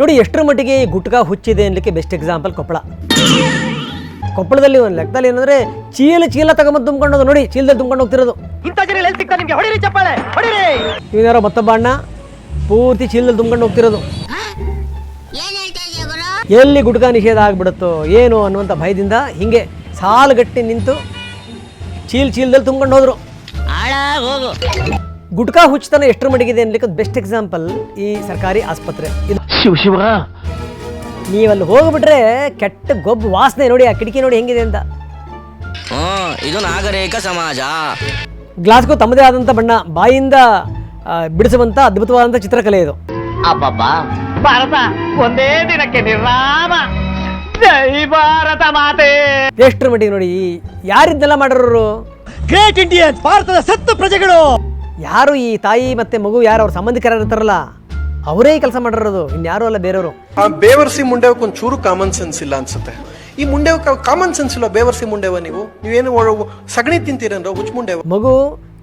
ನೋಡಿ ಎಷ್ಟರ ಮಟ್ಟಿಗೆ ಈ ಗುಟ್ಕಾ ಹುಚ್ಚಿದೆ ಅನ್ನಲಿಕ್ಕೆ ಬೆಸ್ಟ್ ಎಕ್ಸಾಂಪಲ್ ಕೊಪ್ಪಳದಲ್ಲಿ ಒಂದು ಲೆಕ್ಕದಲ್ಲಿ ಏನಂದ್ರೆ ಚೀಲ ತಗೊಂಬಂದು ತುಂಬ್ಕೊಂಡು ನೋಡಿ ಚೀಲದಲ್ಲಿ ತುಂಬ್ಕೊಂಡು ಹೋಗ್ತಿರೋದು. ಇವನಾರೋ ಮತ್ತೊಬ್ಬ ಅಣ್ಣ ಪೂರ್ತಿ ಚೀಲದಲ್ಲಿ ತುಂಬ್ಕೊಂಡು ಹೋಗ್ತಿರೋದು. ಎಲ್ಲಿ ಗುಟ್ಕಾ ನಿಷೇಧ ಆಗ್ಬಿಡುತ್ತೋ ಏನು ಅನ್ನುವಂಥ ಭಯದಿಂದ ಹಿಂಗೆ ಸಾಲುಗಟ್ಟಿ ನಿಂತು ಚೀಲದಲ್ಲಿ ತುಂಬ್ಕೊಂಡು ಹೋದ್ರು. ಗುಟ್ಕಾ ಹುಚ್ಚತನ ಎಷ್ಟರ ಮಟ್ಟಿಗಿದೆ ಅನ್ಲಿಕ್ಕೆ ಬೆಸ್ಟ್ ಎಕ್ಸಾಂಪಲ್ ಈ ಸರ್ಕಾರಿ ಆಸ್ಪತ್ರೆ. ನೀವಲ್ಲಿ ಹೋಗ್ಬಿಟ್ರೆ ಕೆಟ್ಟ ಗೊಬ್ಬ ವಾಸನೆ ನೋಡಿ, ಆ ಕಿಟಕಿ ನೋಡಿ ಹೆಂಗಿದೆ ಅಂತ. ಇದು ನಾಗರಿಕ ಸಮಾಜ. ಗ್ಲಾಸ್ಗೂ ತಮ್ಮದೇ ಆದಂಥ ಬಣ್ಣ, ಬಾಯಿಂದ ಬಿಡಿಸುವಂಥ ಅದ್ಭುತವಾದಂಥ ಚಿತ್ರಕಲೆ ಇದು. ಭಾರತ ಒಂದೇ ದಿನಕ್ಕೆ ನಿರ್ನಾಮ. ಜೈ ಭಾರತ ಮಾತೆ. ಎಷ್ಟರ ಮಟ್ಟಿಗೆ ನೋಡಿ ಯಾರಿದ್ದೆಲ್ಲ ಮಾಡೋರು. ಗ್ರೇಟ್ ಇಂಡಿಯನ್ಸ್, ಭಾರತದ ಸತ್ತ ಪ್ರಜೆಗಳು. ಯಾರು ಈ ತಾಯಿ ಮತ್ತೆ ಮಗು ಯಾರು ಅವ್ರ ಸಂಬಂಧಿಕರ ಇರ್ತಾರಲ್ಲ ಅವರೇ ಕೆಲಸ ಮಾಡಿರೋದು, ಇನ್ಯಾರು ಅಲ್ಲ ಬೇರೆಯವರು. ಆ ಬೇವರ್ಸಿ ಮುಂಡೆವಕ್ಕೆ ಒಂದು ಚೂರು ಕಾಮನ್ ಸೆನ್ಸ್ ಇಲ್ಲ ಅನ್ಸುತ್ತೆ. ಈ ಮುಂಡೆವ ಕಾಮನ್ ಸೆನ್ಸ್ ಇಲ್ಲ. ಬೇವರ್ಸಿ ಮುಂಡೆವ ನೀವೇನು ಸಗಣಿ ತಿಂತೀರನ್ರ ಹುಚ್ಚ ಮುಂಡೆವ. ಮಗು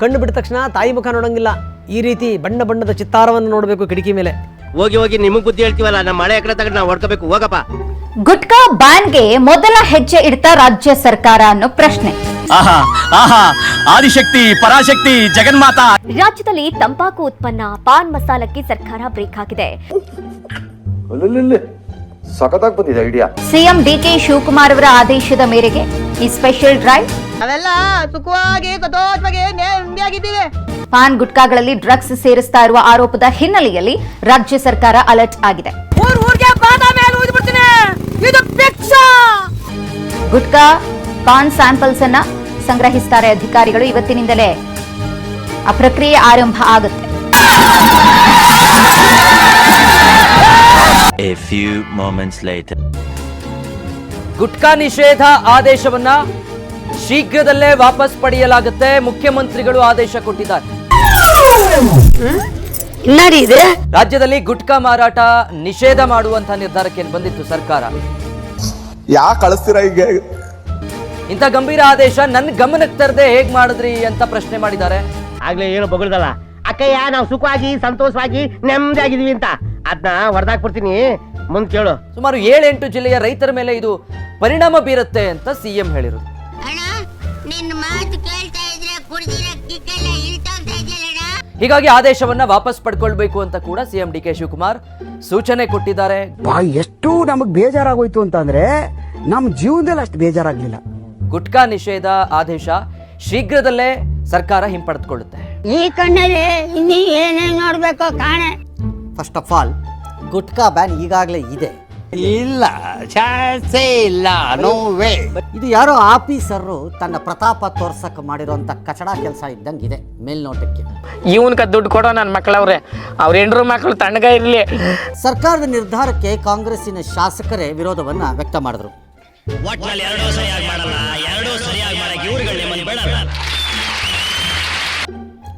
ಕಣ್ಣು ಬಿಟ್ಟ ತಕ್ಷಣ ತಾಯಿ ಮುಖ ನೋಡಂಗಿಲ್ಲ, ಈ ರೀತಿ ಬಣ್ಣದ ಚಿತ್ತಾರವನ್ನು ನೋಡಬೇಕು ಕಿಟಕಿ ಮೇಲೆ. ಹೋಗಿ ನಿಮಗ್ ಬುದ್ಧಿ ಹೇಳ್ತೀವಲ್ಲ, ನಮ್ಮ ಮಳೆ ಎಕಡೆ ತಗೊಂಡು ನಾವು ಹೊಡ್ಕೋಬೇಕು. ಹೋಗಪ್ಪ. ಗುಟ್ಕಾ ಬ್ಯಾನ್ಗೆ ಮೊದಲ ಹೆಜ್ಜೆ ಇಡ್ತಾ ರಾಜ್ಯ ಸರ್ಕಾರ ಅನ್ನೋ ಪ್ರಶ್ನೆ. ಆದಿಶಕ್ತಿ ಪರಾಶಕ್ತಿ ಜಗನ್ಮಾತಾ. ರಾಜ್ಯದಲ್ಲಿ ತಂಬಾಕು ಉತ್ಪನ್ನ ಪಾನ್ ಮಸಾಲಕ್ಕೆ ಸರ್ಕಾರ ಬ್ರೇಕ್ ಹಾಕಿದೆ. ಸಖತ್ತಾಗಿ ಬಂದಿದೆ ಐಡಿಯಾ. ಸಿಎಂ ಡಿಕೆ ಶಿವಕುಮಾರ್ ಅವರ ಆದೇಶದ ಮೇರೆಗೆ ಈ ಸ್ಪೆಷಲ್ ಡ್ರೈವ್. ಅವೆಲ್ಲ ಸುಖವಾಗಿ ನೆಮ್ಮದಿಯಾಗಿದ್ದೀವಿ. ಪಾನ್ ಗುಟ್ಕಾಗಳಲ್ಲಿ ಡ್ರಗ್ಸ್ ಸೇರಿಸ್ತಾ ಇರುವ ಆರೋಪದ ಹಿನ್ನೆಲೆಯಲ್ಲಿ ರಾಜ್ಯ ಸರ್ಕಾರ ಅಲರ್ಟ್ ಆಗಿದೆ. ಗುಟ್ಕಾ ಪಾನ್ ಸ್ಯಾಂಪಲ್ಸ್ ಅನ್ನ ಸಂಗ್ರಹಿಸ್ತಾರೆ ಅಧಿಕಾರಿಗಳು. ಇವತ್ತಿನಿಂದಲೇ ಆ ಪ್ರಕ್ರಿಯೆ ಆರಂಭ ಆಗುತ್ತೆ. A few moments later. Gutka ನಿಷೇಧ ಆದೇಶವನ್ನ ಶೀಘ್ರದಲ್ಲೇ ವಾಪಸ್ ಪಡೆಯಲಾಗುತ್ತೆ. ಮುಖ್ಯಮಂತ್ರಿಗಳು ಆದೇಶ ಕೊಟ್ಟಿದ್ದಾರೆ. ರಾಜ್ಯದಲ್ಲಿ ಗುಟ್ಕಾ ಮಾರಾಟ ನಿಷೇಧ ಮಾಡುವಂತಹ ನಿರ್ಧಾರಕ್ಕೆ ಬಂದಿತ್ತು ಸರ್ಕಾರ. ಯಾಕೆ ಕಳಿಸ್ತೀರಾ ಈಗ? ಇಂಥ ಗಂಭೀರ ಆದೇಶ ನನ್ನ ಗಮನಕ್ಕೆ ತರದೆ ಹೇಗ್ ಮಾಡಿದ್ರಿ ಅಂತ ಪ್ರಶ್ನೆ ಮಾಡಿದ್ದಾರೆ. ಆಗ್ಲೇ ಏನು ಬಗಳದಲ್ಲ ಅಕ್ಕಯ್ಯ, ನಾವು ಸುಖವಾಗಿ ಸಂತೋಷವಾಗಿ ನೆಮ್ಮದಿಯಾಗಿದೀವಿ ಅಂತ. ಅದನ್ನ ಹೊಡೆದಾಕ್ಬಿಡ್ತೀನಿ, ಮುಂದ್ ಕೇಳು. ಸುಮಾರು 7-8 ಜಿಲ್ಲೆಯ ರೈತರ ಮೇಲೆ ಇದು ಪರಿಣಾಮ ಬೀರುತ್ತೆ ಅಂತ ಸಿಎಂ ಹೇಳಿರೋದು. ಹೀಗಾಗಿ ಆದೇಶವನ್ನ ವಾಪಸ್ ಪಡ್ಕೊಳ್ಬೇಕು ಅಂತ ಕೂಡ ಸಿಎಂ ಡಿಕೆ ಶಿವಕುಮಾರ್ ಸೂಚನೆ ಕೊಟ್ಟಿದ್ದಾರೆ. ಎಷ್ಟು ನಮಗ್ ಬೇಜಾರಾಗೋಯ್ತು ಅಂತಂದ್ರೆ ನಮ್ ಜೀವನದಲ್ಲಿ ಅಷ್ಟು ಬೇಜಾರಾಗ್ಲಿಲ್ಲ. ಗುಟ್ಕಾ ನಿಷೇಧ ಆದೇಶ ಶೀಘ್ರದಲ್ಲೇ ಸರ್ಕಾರ ಹಿಂಪಡೆದುಕೊಳ್ಳುತ್ತೆ. ಈ ಕಣ್ಣಲ್ಲಿ ಇನ್ನೀ ಏನೇನ್ ನೋಡ್ಬೇಕೋ ಕಾಣೆ. First of all gutka ban ಈಗಾಗಲೇ ಇದೆ. ಇಲ್ಲ, ಚಾನ್ಸೇ ಇಲ್ಲ, ನೋ ವೇ. ಇದು ಯಾರೋ ಆಫೀಸರು ತನ್ನ ಪ್ರತಾಪ ತೋರ್ಸಕ್ಕೆ ಮಾಡಿರುವಂತ ಕಚಡ ಕೆಲಸ ಇದ್ದಂಗಿದೆ ಮೇಲ್ನೋಟಕ್ಕೆ. ಇವನ್ಕ ದುಡ್ಡು ಕೊಡೋ ನನ್ನ ಮಕ್ಕಳವ್ರೆ, ಅವ್ರ ಹೆಂಡ್ರು ಮಕ್ಕಳು ತಣ್ಣಗ ಇರ್ಲಿ. ಸರ್ಕಾರದ ನಿರ್ಧಾರಕ್ಕೆ ಕಾಂಗ್ರೆಸ್ಸಿನ ಶಾಸಕರೇ ವಿರೋಧವನ್ನ ವ್ಯಕ್ತ ಮಾಡಿದ್ರು.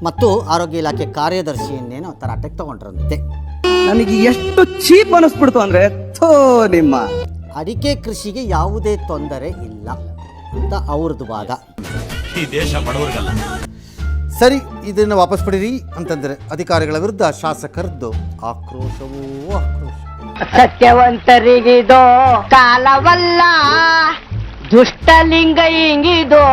ಮತ್ತು ಆರೋಗ್ಯ ಇಲಾಖೆ ಕಾರ್ಯದರ್ಶಿಯನ್ನೇನೋ ತರಾಟೆಗೆ ತಗೊಂಡ್ರಂತೆ. ನನಗೆ ಎಷ್ಟು ಚೀಪ್ ಅನಿಸ್ಬಿಡ್ತು ಅಂದ್ರೆ ನಿಮ್ಮ ಅಡಿಕೆ ಕೃಷಿಗೆ ಯಾವುದೇ ತೊಂದರೆ ಇಲ್ಲ ಅಂತ ಅವ್ರದ್ದು ವಾದ. ಈ ದೇಶ ಬಡವರಿಗಲ್ಲ. ಸರಿ, ಇದನ್ನು ವಾಪಸ್ ಪಡೀರಿ ಅಂತಂದ್ರೆ ಅಧಿಕಾರಿಗಳ ವಿರುದ್ಧ ಶಾಸಕರದ್ದು ಆಕ್ರೋಶವೂ ಆಕ್ರೋಶ. ಸತ್ಯವಂತರಿಗಿದೋ ಕಾಲವಲ್ಲ, ದುಷ್ಟಲಿಂಗ ಹಿಂಗಿದೋ.